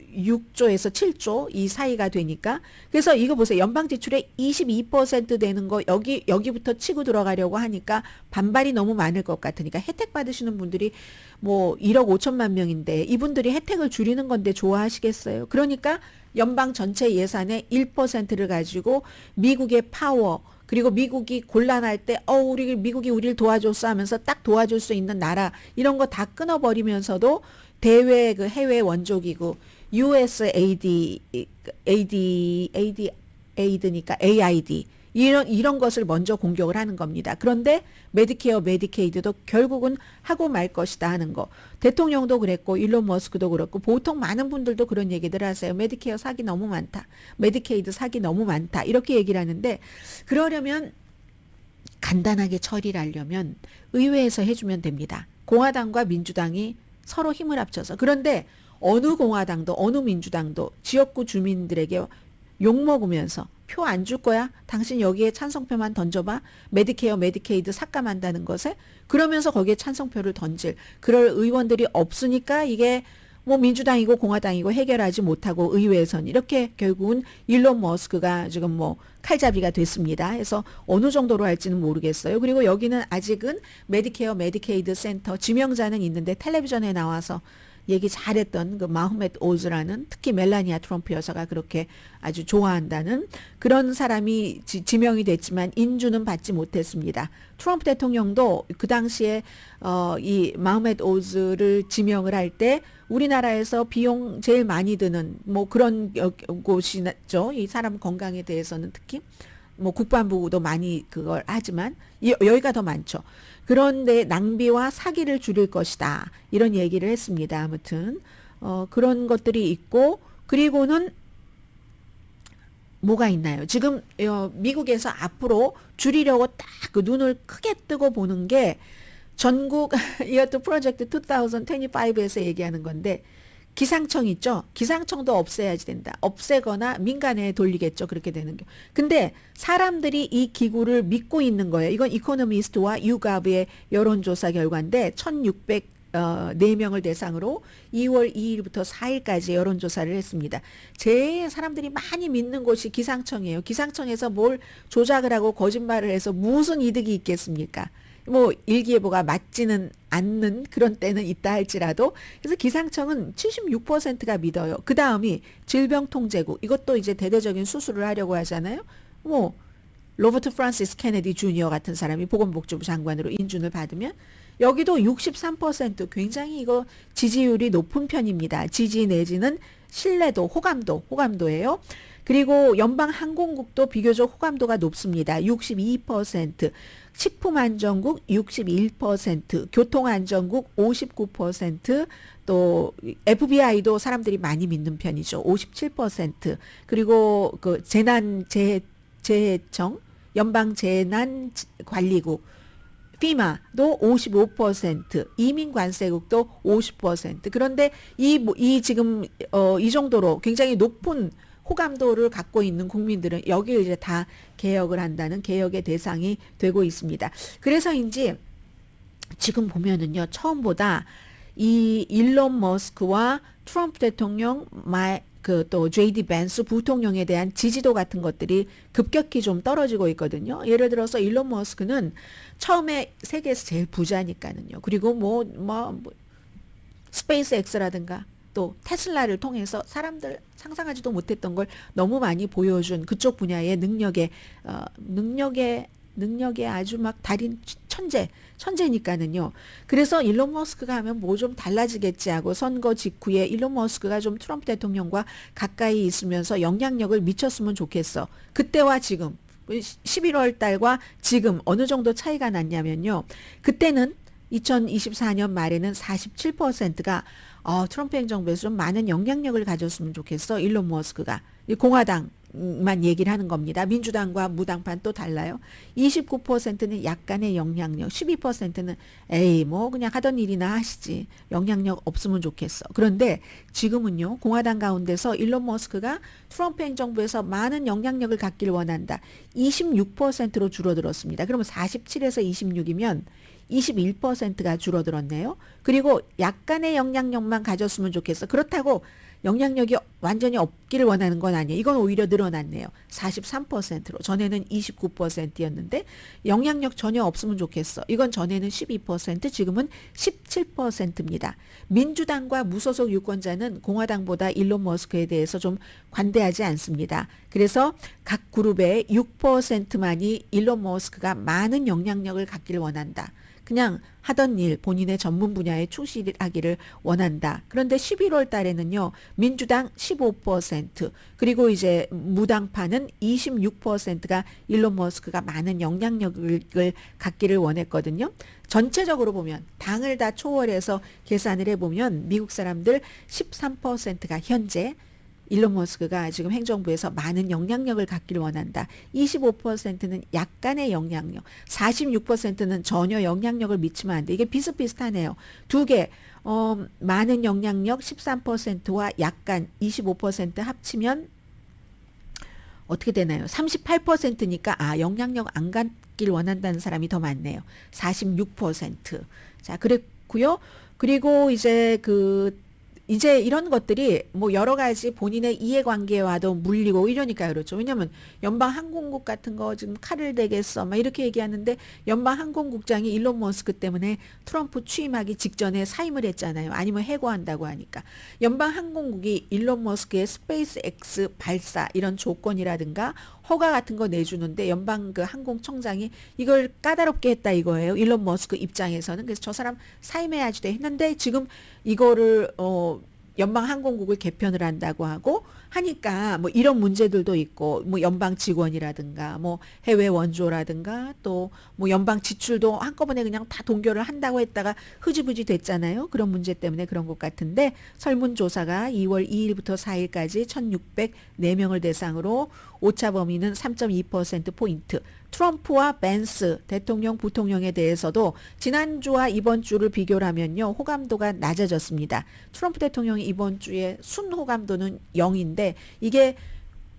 6조에서 7조 이 사이가 되니까 그래서 이거 보세요. 연방 지출의 22% 되는 거 여기부터 치고 들어가려고 하니까 반발이 너무 많을 것 같으니까 혜택 받으시는 분들이 뭐 1억 5천만 명인데 이분들이 혜택을 줄이는 건데 좋아하시겠어요? 그러니까 연방 전체 예산의 1%를 가지고 미국의 파워 그리고 미국이 곤란할 때 미국이 우리를 도와줬어 하면서 딱 도와줄 수 있는 나라 이런 거 다 끊어버리면서도 대외 그 해외 원조기구 AID니까 AID 이런 것을 먼저 공격을 하는 겁니다. 그런데 메디케어, 메디케이드도 결국은 하고 말 것이다 하는 거. 대통령도 그랬고 일론 머스크도 그렇고 보통 많은 분들도 그런 얘기들 하세요. 메디케어 사기 너무 많다. 메디케이드 사기 너무 많다. 이렇게 얘기를 하는데 그러려면 간단하게 처리를 하려면 의회에서 해주면 됩니다. 공화당과 민주당이 서로 힘을 합쳐서. 그런데 어느 공화당도 어느 민주당도 지역구 주민들에게 욕먹으면서 표 안 줄 거야? 당신 여기에 찬성표만 던져봐. 메디케어, 메디케이드 삭감한다는 것에 그러면서 거기에 찬성표를 던질 그럴 의원들이 없으니까 이게 뭐 민주당이고 공화당이고 해결하지 못하고 의회에선 이렇게 결국은 일론 머스크가 지금 뭐 칼잡이가 됐습니다. 그래서 어느 정도로 할지는 모르겠어요. 그리고 여기는 아직은 메디케어, 메디케이드 센터 지명자는 있는데 텔레비전에 나와서 얘기 잘했던 그 마흐멧 오즈라는 특히 멜라니아 트럼프 여사가 그렇게 아주 좋아한다는 그런 사람이 지명이 됐지만 인주는 받지 못했습니다. 트럼프 대통령도 그 당시에 이 마흐멧 오즈를 지명을 할 때 우리나라에서 비용 제일 많이 드는 뭐 그런 곳이죠. 이 사람 건강에 대해서는 특히 뭐 국방부도 많이 그걸 하지만 여기가 더 많죠. 그런데 낭비와 사기를 줄일 것이다. 이런 얘기를 했습니다. 아무튼 그런 것들이 있고 그리고는 뭐가 있나요? 지금 미국에서 앞으로 줄이려고 딱 그 눈을 크게 뜨고 보는 게 전국 이것도 프로젝트 2025에서 얘기하는 건데 기상청 있죠? 기상청도 없애야지 된다. 없애거나 민간에 돌리겠죠. 그렇게 되는 게. 근데 사람들이 이 기구를 믿고 있는 거예요. 이건 이코노미스트와 유가브의 여론조사 결과인데 1604명을 대상으로 2월 2일부터 4일까지 여론조사를 했습니다. 제일 사람들이 많이 믿는 곳이 기상청이에요. 기상청에서 뭘 조작을 하고 거짓말을 해서 무슨 이득이 있겠습니까? 뭐 일기예보가 맞지는 않는 그런 때는 있다 할지라도 그래서 기상청은 76%가 믿어요. 그 다음이 질병통제국 이것도 이제 대대적인 수술을 하려고 하잖아요. 뭐 로버트 프란시스 케네디 주니어 같은 사람이 보건복지부 장관으로 인준을 받으면 여기도 63% 굉장히 이거 지지율이 높은 편입니다. 지지 내지는 신뢰도, 호감도예요. 그리고 연방항공국도 비교적 호감도가 높습니다. 62%, 식품안전국 61%, 교통안전국 59%, 또 FBI도 사람들이 많이 믿는 편이죠. 57%. 그리고 그 재해청, 연방재난관리국 FEMA도 55%, 이민관세국도 50%. 그런데 이 지금 이 정도로 굉장히 높은 호감도를 갖고 있는 국민들은 여기를 이제 다 개혁을 한다는 개혁의 대상이 되고 있습니다. 그래서인지 지금 보면은요, 처음보다 이 일론 머스크와 트럼프 대통령, 또 JD 벤스 부통령에 대한 지지도 같은 것들이 급격히 좀 떨어지고 있거든요. 예를 들어서 일론 머스크는 처음에 세계에서 제일 부자니까는요. 그리고 스페이스 X라든가 또 테슬라를 통해서 사람들 상상하지도 못했던 걸 너무 많이 보여준 그쪽 분야의 능력에 아주 막 달인 천재니까는요. 그래서 일론 머스크가 하면 뭐 좀 달라지겠지 하고 선거 직후에 일론 머스크가 좀 트럼프 대통령과 가까이 있으면서 영향력을 미쳤으면 좋겠어. 그때와 지금 11월 달과 지금 어느 정도 차이가 났냐면요. 그때는 2024년 말에는 47%가 트럼프 행정부에서 좀 많은 영향력을 가졌으면 좋겠어. 일론 머스크가. 공화당 만 얘기를 하는 겁니다. 민주당과 무당판 또 달라요. 29%는 약간의 영향력, 12%는 에이 뭐 그냥 하던 일이나 하시지. 영향력 없으면 좋겠어. 그런데 지금은요. 공화당 가운데서 일론 머스크가 트럼프 행정부에서 많은 영향력을 갖기를 원한다. 26%로 줄어들었습니다. 그러면 47에서 26이면 21%가 줄어들었네요. 그리고 약간의 영향력만 가졌으면 좋겠어. 그렇다고 영향력이 완전히 없기를 원하는 건 아니에요. 이건 오히려 늘어났네요. 43%로. 전에는 29%였는데 영향력 전혀 없으면 좋겠어. 이건 전에는 12%, 지금은 17%입니다. 민주당과 무소속 유권자는 공화당보다 일론 머스크에 대해서 좀 관대하지 않습니다. 그래서 각 그룹의 6%만이 일론 머스크가 많은 영향력을 갖기를 원한다. 그냥 하던 일, 본인의 전문 분야에 충실하기를 원한다. 그런데 11월 달에는요, 민주당 15%, 그리고 이제 무당파는 26%가 일론 머스크가 많은 영향력을 갖기를 원했거든요. 전체적으로 보면, 당을 다 초월해서 계산을 해보면 미국 사람들 13%가 현재 일론 머스크가 지금 행정부에서 많은 영향력을 갖기를 원한다. 25%는 약간의 영향력, 46%는 전혀 영향력을 미치면 안 돼. 이게 비슷비슷하네요. 두 개, 많은 영향력 13%와 약간 25% 합치면 어떻게 되나요? 38%니까 영향력 안 갖길 원한다는 사람이 더 많네요. 46%. 자, 그랬고요. 그리고 이제 이런 것들이 뭐 여러 가지 본인의 이해관계와도 물리고 이러니까 그렇죠. 왜냐하면 연방항공국 같은 거 지금 칼을 대겠어 막 이렇게 얘기하는데 연방항공국장이 일론 머스크 때문에 트럼프 취임하기 직전에 사임을 했잖아요. 아니면 해고한다고 하니까. 연방항공국이 일론 머스크의 스페이스 X 발사 이런 조건이라든가 허가 같은 거 내주는데 연방 그 항공청장이 이걸 까다롭게 했다 이거예요. 일론 머스크 입장에서는. 그래서 저 사람 사임해야지 돼 했는데 지금 이거를 연방항공국을 개편을 한다고 하고 하니까 뭐 이런 문제들도 있고 뭐 연방 직원이라든가 뭐 해외 원조라든가 또 뭐 연방 지출도 한꺼번에 그냥 다 동결을 한다고 했다가 흐지부지 됐잖아요. 그런 문제 때문에 그런 것 같은데 설문조사가 2월 2일부터 4일까지 1,604명을 대상으로 오차 범위는 3.2%포인트. 트럼프와 벤스 대통령, 부통령에 대해서도 지난주와 이번 주를 비교를 하면요. 호감도가 낮아졌습니다. 트럼프 대통령이 이번 주에 순호감도는 0인데 이게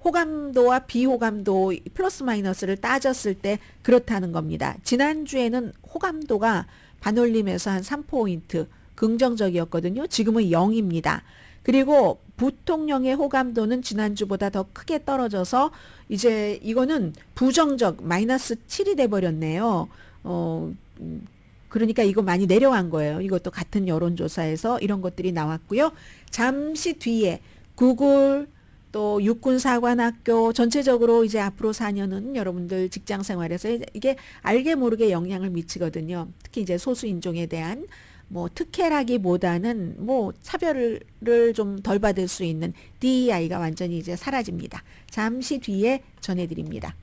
호감도와 비호감도 플러스 마이너스를 따졌을 때 그렇다는 겁니다. 지난주에는 호감도가 반올림에서 한 3포인트 긍정적이었거든요. 지금은 0입니다. 그리고 부통령의 호감도는 지난주보다 더 크게 떨어져서 이제 이거는 부정적 마이너스 7이 돼버렸네요. 그러니까 이거 많이 내려간 거예요. 이것도 같은 여론조사에서 이런 것들이 나왔고요. 잠시 뒤에 구글 또 육군사관학교 전체적으로 이제 앞으로 4년은 여러분들 직장 생활에서 이게 알게 모르게 영향을 미치거든요. 특히 이제 소수인종에 대한 뭐 특혜라기보다는 뭐 차별을 좀 덜 받을 수 있는 DEI가 완전히 이제 사라집니다. 잠시 뒤에 전해드립니다.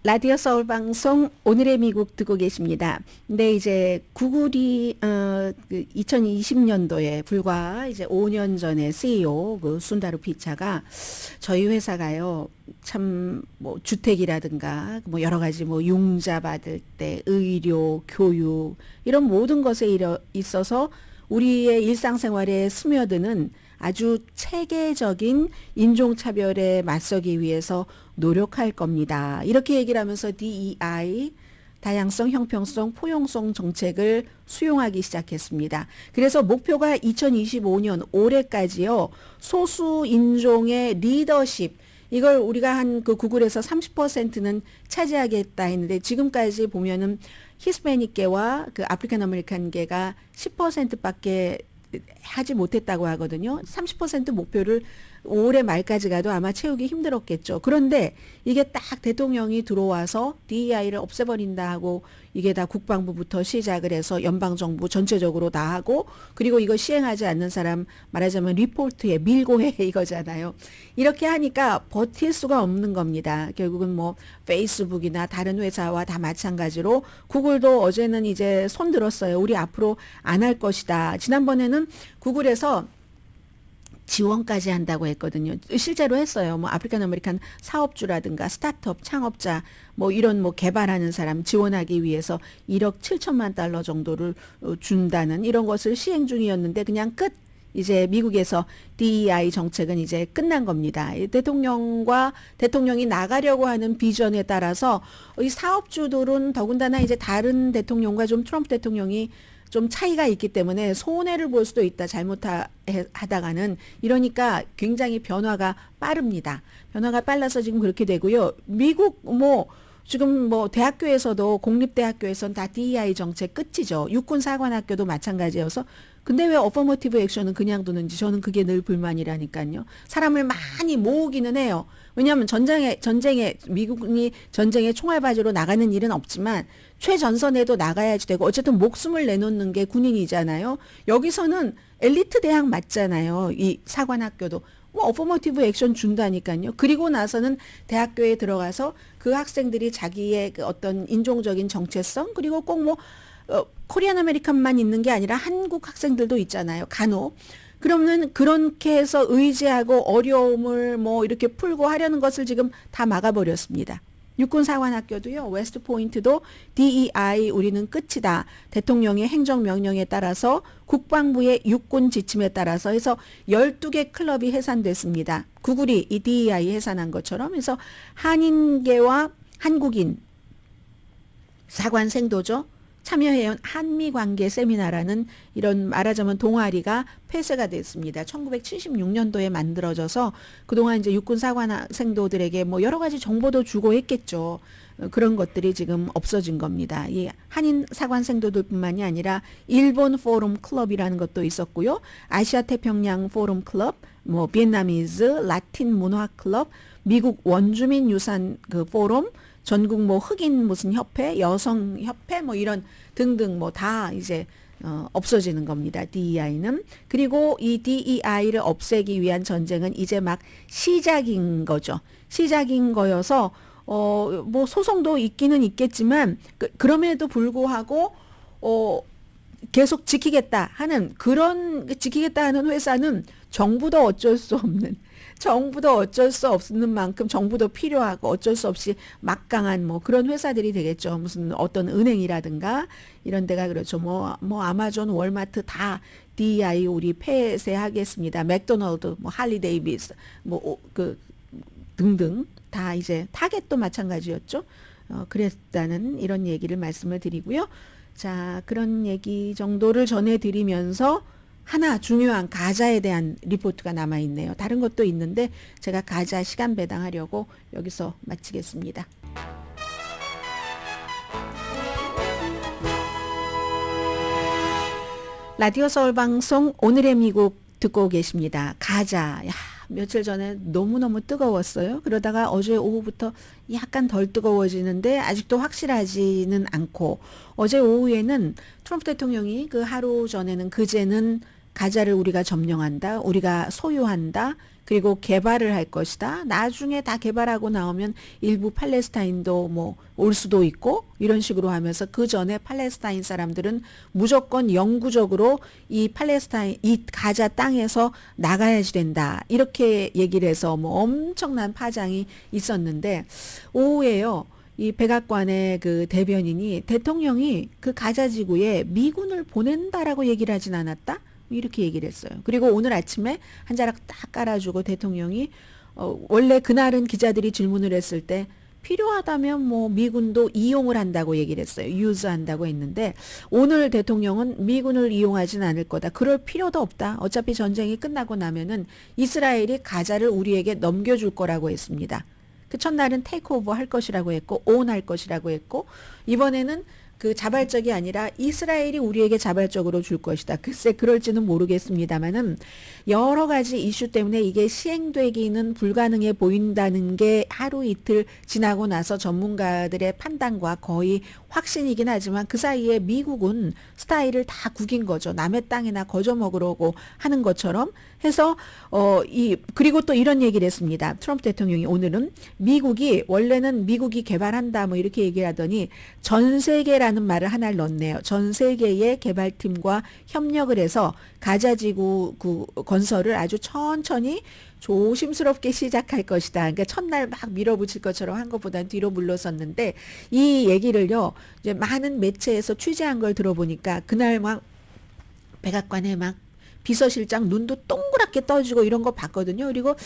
라디오 서울 방송 오늘의 미국 듣고 계십니다. 근데 이제 구글이 2020년도에 불과 이제 5년 전에 CEO 그 순다르 피차가 저희 회사가요 참 뭐 주택이라든가 뭐 여러 가지 뭐 융자 받을 때 의료, 교육 이런 모든 것에 있어서 우리의 일상생활에 스며드는 아주 체계적인 인종차별에 맞서기 위해서 노력할 겁니다. 이렇게 얘기를 하면서 DEI, 다양성, 형평성, 포용성 정책을 수용하기 시작했습니다. 그래서 목표가 2025년 올해까지요. 소수 인종의 리더십, 이걸 우리가 한 그 구글에서 30%는 차지하겠다 했는데 지금까지 보면은 히스패닉계와 그 아프리칸 아메리칸계가 10%밖에 하지 못했다고 하거든요. 30% 목표를 올해 말까지 가도 아마 채우기 힘들었겠죠. 그런데 이게 딱 대통령이 들어와서 DEI를 없애버린다 하고 이게 다 국방부부터 시작을 해서 연방정부 전체적으로 다 하고 그리고 이거 시행하지 않는 사람 말하자면 리포트에 밀고 해 이거잖아요. 이렇게 하니까 버틸 수가 없는 겁니다. 결국은 뭐 페이스북이나 다른 회사와 다 마찬가지로 구글도 어제는 이제 손 들었어요. 우리 앞으로 안 할 것이다. 지난번에는 구글에서 지원까지 한다고 했거든요. 실제로 했어요. 뭐 아프리칸 아메리칸 사업주라든가 스타트업 창업자 뭐 이런 뭐 개발하는 사람 지원하기 위해서 1억 7천만 달러 정도를 준다는 이런 것을 시행 중이었는데 그냥 끝. 이제 미국에서 DEI 정책은 이제 끝난 겁니다. 대통령이 나가려고 하는 비전에 따라서 이 사업주들은 더군다나 이제 다른 대통령과 좀 트럼프 대통령이 좀 차이가 있기 때문에 손해를 볼 수도 있다. 잘못하다가는. 이러니까 굉장히 변화가 빠릅니다. 변화가 빨라서 지금 그렇게 되고요. 미국 지금 대학교에서도 공립대학교에서는 다 DEI 정책 끝이죠. 육군사관학교도 마찬가지여서 근데 왜 어퍼머티브 액션은 그냥 두는지 저는 그게 늘 불만이라니까요. 사람을 많이 모으기는 해요. 왜냐하면 미국이 전쟁에 총알바지로 나가는 일은 없지만 최전선에도 나가야지 되고 어쨌든 목숨을 내놓는 게 군인이잖아요. 여기서는 엘리트 대학 맞잖아요. 이 사관학교도. 어퍼머티브 액션 준다니까요. 그리고 나서는 대학교에 들어가서 그 학생들이 자기의 그 어떤 인종적인 정체성 그리고 꼭 코리안 아메리칸만 있는 게 아니라 한국 학생들도 있잖아요. 간혹. 그러면 그렇게 해서 의지하고 어려움을 이렇게 풀고 하려는 것을 지금 다 막아버렸습니다. 육군사관학교도요. 웨스트 포인트도 DEI 우리는 끝이다. 대통령의 행정명령에 따라서 국방부의 육군 지침에 따라서 해서 12개 클럽이 해산됐습니다. 구글이 이 DEI 해산한 것처럼 해서 한인계와 한국인 사관생도죠. 참여해온 한미관계 세미나라는 이런 말하자면 동아리가 폐쇄가 됐습니다. 1976년도에 만들어져서 그동안 이제 육군 사관생도들에게 여러 가지 정보도 주고 했겠죠. 그런 것들이 지금 없어진 겁니다. 이 한인 사관생도들뿐만이 아니라 일본 포럼 클럽이라는 것도 있었고요. 아시아 태평양 포럼 클럽, 비엔나미즈, 라틴 문화 클럽, 미국 원주민 유산 그 포럼, 전국 흑인 무슨 협회, 여성 협회 이런 등등 다 이제 없어지는 겁니다. DEI는. 그리고 이 DEI를 없애기 위한 전쟁은 이제 막 시작인 거죠. 시작인 거여서 소송도 있기는 있겠지만 그럼에도 불구하고 계속 지키겠다 하는 회사는 정부도 어쩔 수 없는 만큼 정부도 필요하고 어쩔 수 없이 막강한 그런 회사들이 되겠죠. 무슨 어떤 은행이라든가 이런 데가 그렇죠. 아마존, 월마트 다 DEI 우리 폐쇄하겠습니다. 맥도날드, 할리 데이비스, 등등 다 이제 타겟도 마찬가지였죠. 그랬다는 이런 얘기를 말씀을 드리고요. 자, 그런 얘기 정도를 전해드리면서 하나 중요한 가자에 대한 리포트가 남아있네요. 다른 것도 있는데 제가 가자 시간 배당하려고 여기서 마치겠습니다. 라디오 서울 방송 오늘의 미국 듣고 계십니다. 가자. 며칠 전에 너무너무 뜨거웠어요. 그러다가 어제 오후부터 약간 덜 뜨거워지는데 아직도 확실하지는 않고 어제 오후에는 트럼프 대통령이 그 하루 전에는 그제는 가자를 우리가 점령한다. 우리가 소유한다. 그리고 개발을 할 것이다. 나중에 다 개발하고 나오면 일부 팔레스타인도 올 수도 있고 이런 식으로 하면서 그 전에 팔레스타인 사람들은 무조건 영구적으로 이 가자 땅에서 나가야지 된다. 이렇게 얘기를 해서 엄청난 파장이 있었는데 오후에요. 이 백악관의 그 대변인이 대통령이 그 가자 지구에 미군을 보낸다라고 얘기를 하진 않았다. 이렇게 얘기를 했어요. 그리고 오늘 아침에 한 자락 딱 깔아주고 대통령이 원래 그날은 기자들이 질문을 했을 때 필요하다면 미군도 이용을 한다고 얘기를 했어요. 유즈한다고 했는데 오늘 대통령은 미군을 이용하진 않을 거다. 그럴 필요도 없다. 어차피 전쟁이 끝나고 나면은 이스라엘이 가자를 우리에게 넘겨줄 거라고 했습니다. 그 첫날은 테이크오버 할 것이라고 했고 온 할 것이라고 했고 이번에는 그 자발적이 아니라 이스라엘이 우리에게 자발적으로 줄 것이다. 글쎄 그럴지는 모르겠습니다만은 여러 가지 이슈 때문에 이게 시행되기는 불가능해 보인다는 게 하루 이틀 지나고 나서 전문가들의 판단과 거의 확신이긴 하지만 그 사이에 미국은 스타일을 다 구긴 거죠. 남의 땅이나 거저 먹으려고 하는 것처럼 해서 그리고 또 이런 얘기를 했습니다. 트럼프 대통령이 오늘은 미국이 원래는 미국이 개발한다 뭐 이렇게 얘기를 하더니 전 세계라는 말을 하나를 넣었네요. 전 세계의 개발팀과 협력을 해서 가자지구 그 건설을 아주 천천히 조심스럽게 시작할 것이다. 그러니까 첫날 막 밀어붙일 것처럼 한 것보다는 뒤로 물러섰는데 이 얘기를요. 이제 많은 매체에서 취재한 걸 들어보니까 그날 막 백악관에 막 비서실장 눈도 동그랗게 떠지고 이런 거 봤거든요. 그리고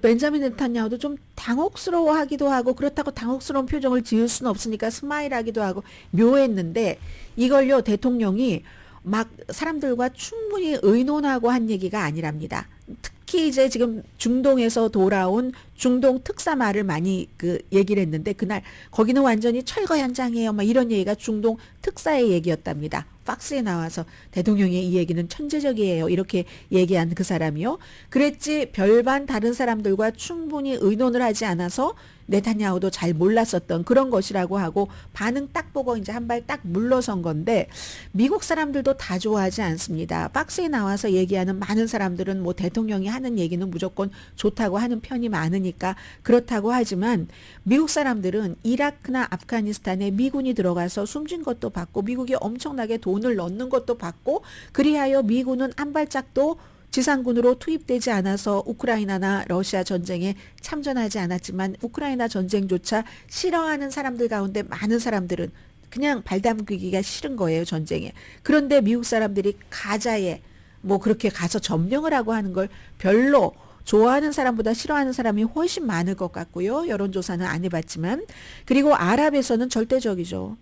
벤자민 네탄야후도 좀 당혹스러워하기도 하고 그렇다고 당혹스러운 표정을 지을 수는 없으니까 스마일하기도 하고 묘했는데 이걸요 대통령이 막 사람들과 충분히 의논하고 한 얘기가 아니랍니다. 특히 이제 지금 중동에서 돌아온 중동 특사말을 많이 그 얘기를 했는데 그날 거기는 완전히 철거 현장이에요. 막 이런 얘기가 중동 특사의 얘기였답니다. 팍스에 나와서 대통령의 이 얘기는 천재적이에요. 이렇게 얘기한 그 사람이요. 그랬지 별반 다른 사람들과 충분히 의논을 하지 않아서 네타냐후도 잘 몰랐었던 그런 것이라고 하고 반응 딱 보고 이제 한 발 딱 물러선 건데 미국 사람들도 다 좋아하지 않습니다. 박스에 나와서 얘기하는 많은 사람들은 뭐 대통령이 하는 얘기는 무조건 좋다고 하는 편이 많으니까 그렇다고 하지만 미국 사람들은 이라크나 아프가니스탄에 미군이 들어가서 숨진 것도 봤고 미국이 엄청나게 돈을 넣는 것도 봤고 그리하여 미군은 한 발짝도 지상군으로 투입되지 않아서 우크라이나나 러시아 전쟁에 참전하지 않았지만 우크라이나 전쟁조차 싫어하는 사람들 가운데 많은 사람들은 그냥 발 담그기가 싫은 거예요, 전쟁에. 그런데 미국 사람들이 가자에 뭐 그렇게 가서 점령을 하고 하는 걸 별로 좋아하는 사람보다 싫어하는 사람이 훨씬 많을 것 같고요. 여론조사는 안 해봤지만. 그리고 아랍에서는 절대적이죠.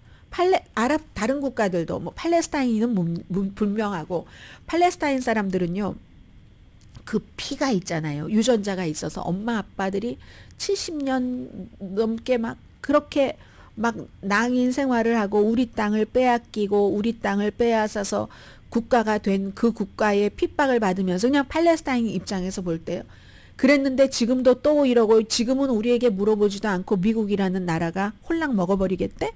아랍 다른 국가들도 뭐 팔레스타인은 분명하고 팔레스타인 사람들은요. 그 피가 있잖아요. 유전자가 있어서 엄마 아빠들이 70년 넘게 막 그렇게 막 낭인 생활을 하고 우리 땅을 빼앗기고 우리 땅을 빼앗아서 국가가 된 그 국가의 핍박을 받으면서 그냥 팔레스타인 입장에서 볼 때요. 그랬는데 지금도 또 이러고 지금은 우리에게 물어보지도 않고 미국이라는 나라가 홀랑 먹어버리겠대?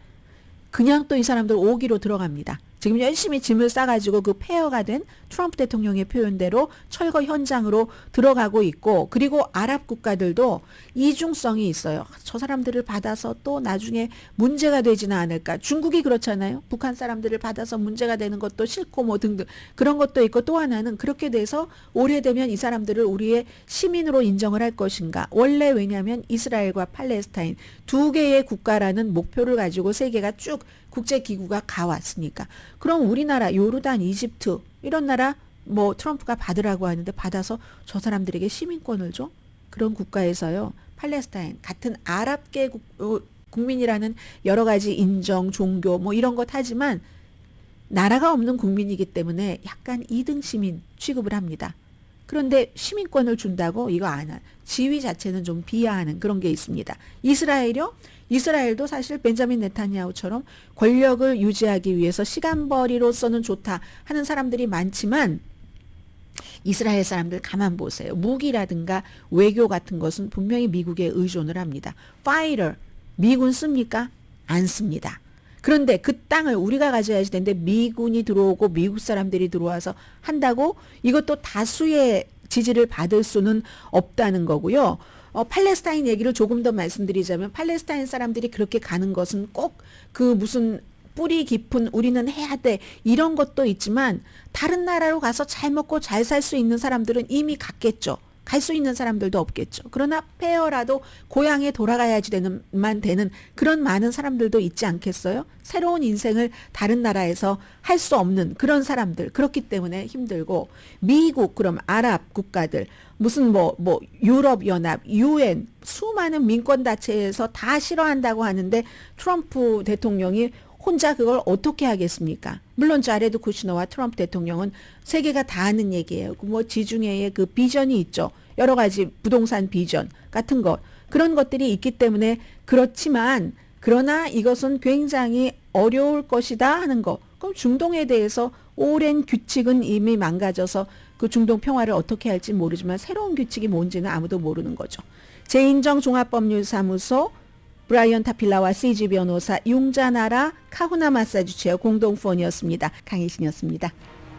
그냥 또 이 사람들 오기로 들어갑니다. 지금 열심히 짐을 싸가지고 그 폐허가 된 트럼프 대통령의 표현대로 철거 현장으로 들어가고 있고 그리고 아랍 국가들도 이중성이 있어요. 저 사람들을 받아서 또 나중에 문제가 되지는 않을까. 중국이 그렇잖아요. 북한 사람들을 받아서 문제가 되는 것도 싫고 뭐 등등 그런 것도 있고 또 하나는 그렇게 돼서 오래되면 이 사람들을 우리의 시민으로 인정을 할 것인가. 원래 왜냐하면 이스라엘과 팔레스타인 두 개의 국가라는 목표를 가지고 세계가 쭉 국제기구가 가왔으니까. 그럼 우리나라, 요르단, 이집트 이런 나라 뭐 트럼프가 받으라고 하는데 받아서 저 사람들에게 시민권을 줘? 그런 국가에서요. 팔레스타인 같은 아랍계 국민이라는 여러 가지 인정, 종교 뭐 이런 것 하지만 나라가 없는 국민이기 때문에 약간 2등 시민 취급을 합니다. 그런데 시민권을 준다고 이거 안 한. 지위 자체는 좀 비하하는 그런 게 있습니다. 이스라엘이요? 이스라엘도 사실 벤자민 네타냐후처럼 권력을 유지하기 위해서 시간벌이로서는 좋다 하는 사람들이 많지만 이스라엘 사람들 가만 보세요. 무기라든가 외교 같은 것은 분명히 미국에 의존을 합니다. 파이터, 미군 씁니까? 안 씁니다. 그런데 그 땅을 우리가 가져야지 되는데 미군이 들어오고 미국 사람들이 들어와서 한다고 이것도 다수의 지지를 받을 수는 없다는 거고요. 팔레스타인 얘기를 조금 더 말씀드리자면 팔레스타인 사람들이 그렇게 가는 것은 꼭 그 무슨 뿌리 깊은 우리는 해야 돼 이런 것도 있지만 다른 나라로 가서 잘 먹고 잘 살 수 있는 사람들은 이미 갔겠죠. 갈 수 있는 사람들도 없겠죠. 그러나 폐허라도 고향에 돌아가야지 되는 그런 많은 사람들도 있지 않겠어요? 새로운 인생을 다른 나라에서 할 수 없는 그런 사람들 그렇기 때문에 힘들고 미국 그럼 아랍 국가들 무슨 뭐 유럽 연합, UN 수많은 민권 단체에서 다 싫어한다고 하는데 트럼프 대통령이 혼자 그걸 어떻게 하겠습니까? 물론 자레드 쿠시너와 트럼프 대통령은 세계가 다 아는 얘기예요. 뭐 지중해의 그 비전이 있죠. 여러 가지 부동산 비전 같은 것. 그런 것들이 있기 때문에 그렇지만 그러나 이것은 굉장히 어려울 것이다 하는 거. 그럼 중동에 대해서 오랜 규칙은 이미 망가져서 그 중동 평화를 어떻게 할지 모르지만 새로운 규칙이 뭔지는 아무도 모르는 거죠. 제인정 종합법률사무소 브라이언 타필라와 CG 변호사, 융자나라 카후나 마사주체어 공동폰이었습니다. 강혜신이었습니다.